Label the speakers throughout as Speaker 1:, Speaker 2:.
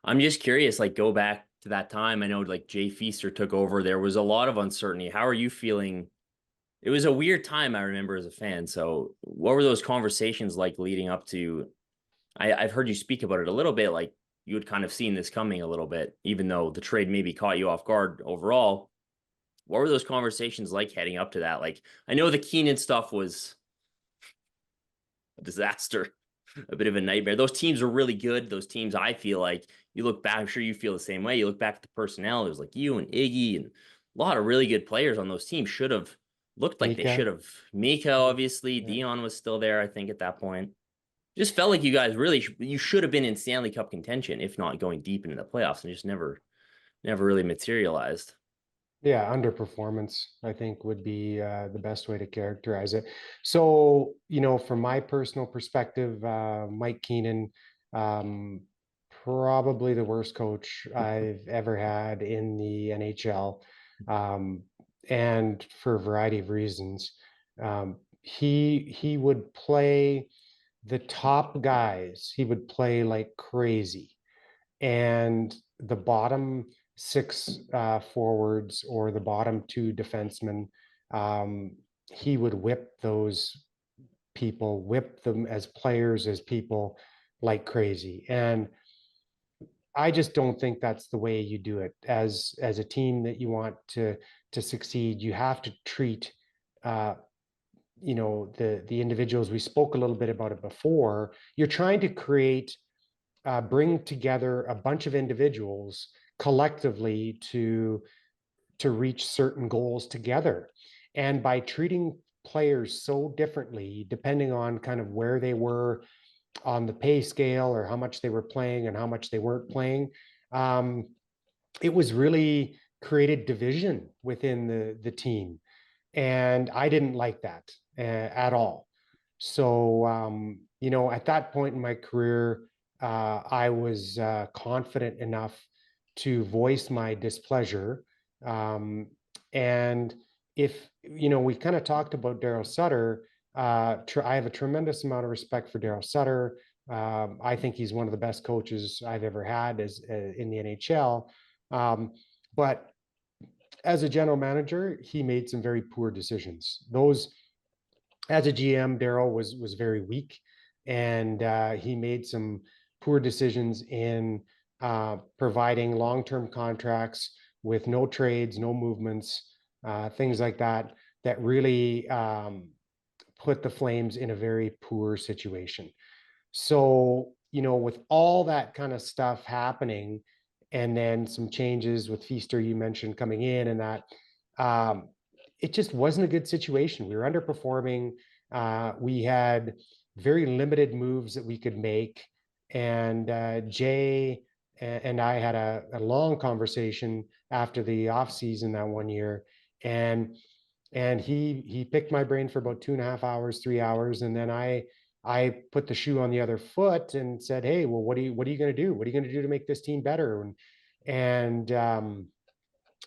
Speaker 1: I'm just curious, like go back to that time. I know like Jay Feaster took over. There was a lot of uncertainty. How are you feeling? It was a weird time, I remember as a fan. So what were those conversations like leading up to? I've heard you speak about it a little bit, like you had kind of seen this coming a little bit, even though the trade maybe caught you off guard overall. What were those conversations like heading up to that? Like I know the Keenan stuff was a disaster, a bit of a nightmare. Those teams were really good. Those teams, I feel like you look back, I'm sure you feel the same way. You look back at the personnel, it was like you and Iggy and a lot of really good players on those teams should have looked like they should
Speaker 2: Mika.
Speaker 1: have. Mika, obviously,
Speaker 2: Yeah.
Speaker 1: Dion was still there, I think, at that point. Just felt like you guys really you should have been in Stanley Cup contention, if not going deep into the playoffs, and just never really materialized.
Speaker 2: Yeah, underperformance, I think, would be the best way to characterize it. So, from my personal perspective, Mike Keenan, um, probably the worst coach I've ever had in the NHL, um, and for a variety of reasons. He would play the top guys. He would play like crazy, and the bottom six forwards or the bottom two defensemen, he would whip those people, whip them as players, as people like crazy. And I just don't think that's the way you do it. As a team that you want to succeed, you have to treat uh, the individuals. We spoke a little bit about it before. You're trying to create bring together a bunch of individuals collectively to reach certain goals together. And by treating players so differently, depending on kind of where they were on the pay scale or how much they were playing and how much they weren't playing, um, it was really created division within the team. And I didn't like that at all. So, at that point in my career, I was confident enough to voice my displeasure. Um, and if, we kind of talked about Daryl Sutter, I have a tremendous amount of respect for Daryl Sutter. I think he's one of the best coaches I've ever had as in the NHL. But as a general manager, he made some very poor decisions. Those, as a GM, Daryl was very weak, and he made some poor decisions in providing long term contracts with no trades, no movements, things like that. That really put the Flames in a very poor situation. So, with all that kind of stuff happening, and then some changes with Feaster, you mentioned coming in, and that um, it just wasn't a good situation. We were underperforming. We had very limited moves that we could make. And Jay and I had a long conversation after the off season that one year, and he picked my brain for about 2.5 hours, 3 hours, and then I put the shoe on the other foot and said, "Hey, well, what are you going to do? What are you going to do to make this team better?" And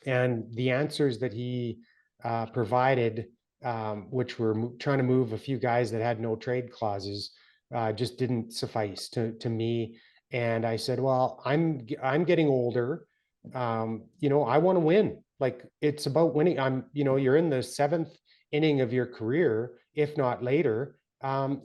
Speaker 2: and the answers that he provided, which were trying to move a few guys that had no trade clauses, just didn't suffice to me. And I said, "Well, I'm getting older. I want to win. Like it's about winning. You're in the seventh inning of your career, if not later.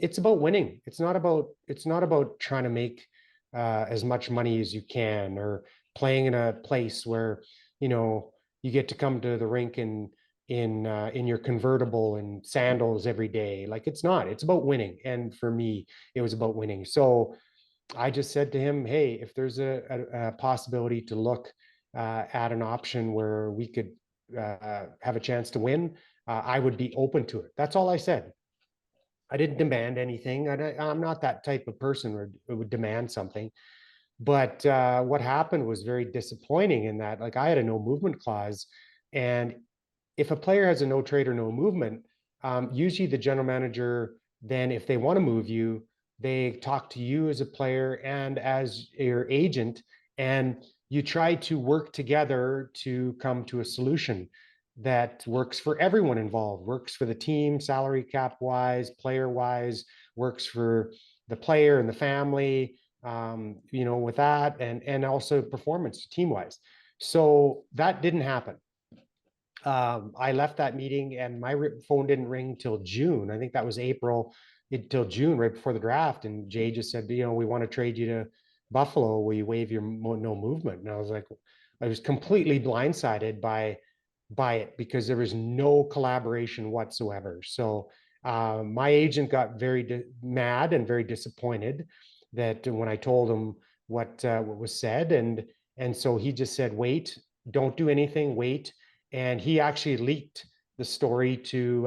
Speaker 2: It's about winning. It's not about trying to make as much money as you can or playing in a place where you get to come to the rink in your convertible and sandals every day. Like it's not. It's about winning. And for me, it was about winning. So I just said to him, "Hey, if there's a possibility to look at an option where we could have a chance to win, I would be open to it." That's all I said. I didn't demand anything. I'm not that type of person who would demand something. But what happened was very disappointing in that, like, I had a no movement clause. And if a player has a no trade or no movement, usually the general manager, then if they want to move you, they talk to you as a player and as your agent, and you try to work together to come to a solution that works for everyone involved, works for the team, salary cap wise, player wise, works for the player and the family. with that, and also performance team wise. So that didn't happen. I left that meeting and my phone didn't ring till June. I think that was April until June, right before the draft. And Jay just said, we want to trade you to Buffalo. Will you waive your no movement? And I was like, I was completely blindsided by it because there was no collaboration whatsoever. So my agent got very mad and very disappointed that when I told him what was said, and so he just said, wait, don't do anything, wait. And he actually leaked the story to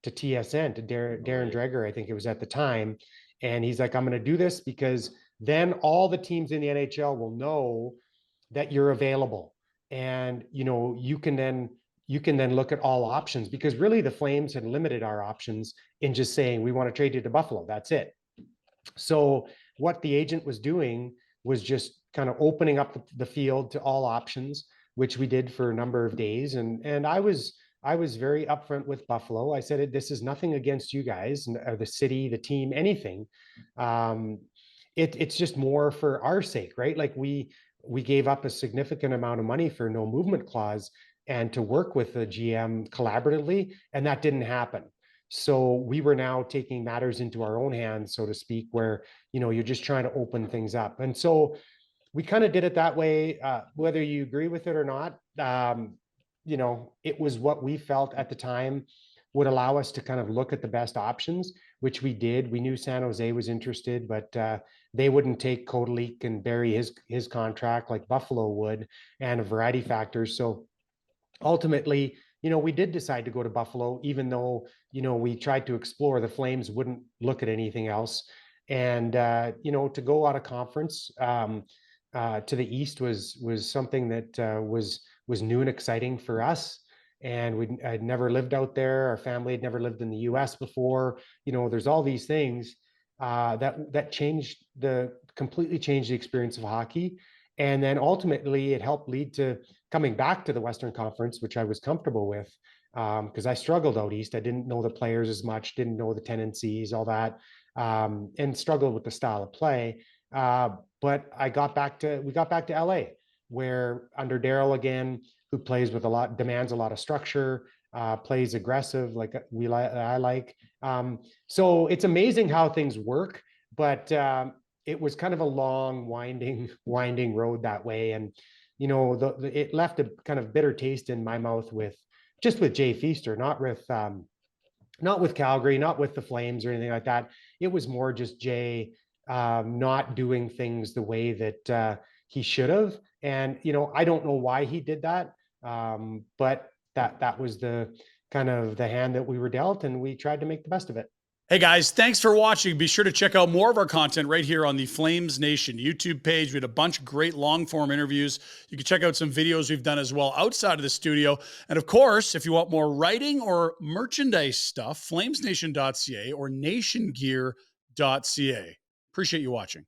Speaker 2: TSN, to Darren Dreger, I think it was at the time. And he's like, I'm going to do this because then all the teams in the NHL will know that you're available. And, you can then look at all options, because really the Flames had limited our options in just saying, we want to trade you to Buffalo. That's it. So what the agent was doing was just kind of opening up the field to all options, which we did for a number of days. And I was very upfront with Buffalo. I said, this is nothing against you guys or the city, the team, anything. It's just more for our sake, right? Like we gave up a significant amount of money for no movement clause and to work with the GM collaboratively, and that didn't happen. So we were now taking matters into our own hands, so to speak, where, you're just trying to open things up. And so we kind of did it that way, whether you agree with it or not. It was what we felt at the time would allow us to kind of look at the best options, which we did. We knew San Jose was interested, but they wouldn't take Kodalik and bury his contract like Buffalo would, and a variety of factors. So ultimately, we did decide to go to Buffalo, even though, we tried to explore. The Flames wouldn't look at anything else. And, to go out of conference to the East was something that was new and exciting for us. And I'd never lived out there. Our family had never lived in the US before. There's all these things that completely changed the experience of hockey. And then ultimately it helped lead to coming back to the Western Conference, which I was comfortable with, because I struggled out East. I didn't know the players as much, didn't know the tendencies, all that, and struggled with the style of play. But we got back to LA, where under Daryl again, who demands a lot of structure, plays aggressive, like I like. So it's amazing how things work, but it was kind of a long, winding road that way. And, it left a kind of bitter taste in my mouth with Jay Feaster, not with Calgary, not with the Flames or anything like that. It was more just Jay not doing things the way that he should have. And, I don't know why he did that. But that was the kind of the hand that we were dealt, and we tried to make the best of it.
Speaker 3: Hey guys, thanks for watching. Be sure to check out more of our content right here on the Flames Nation YouTube page. We had a bunch of great long form interviews. You can check out some videos we've done as well outside of the studio. And of course, if you want more writing or merchandise stuff, flamesnation.ca or nationgear.ca. Appreciate you watching.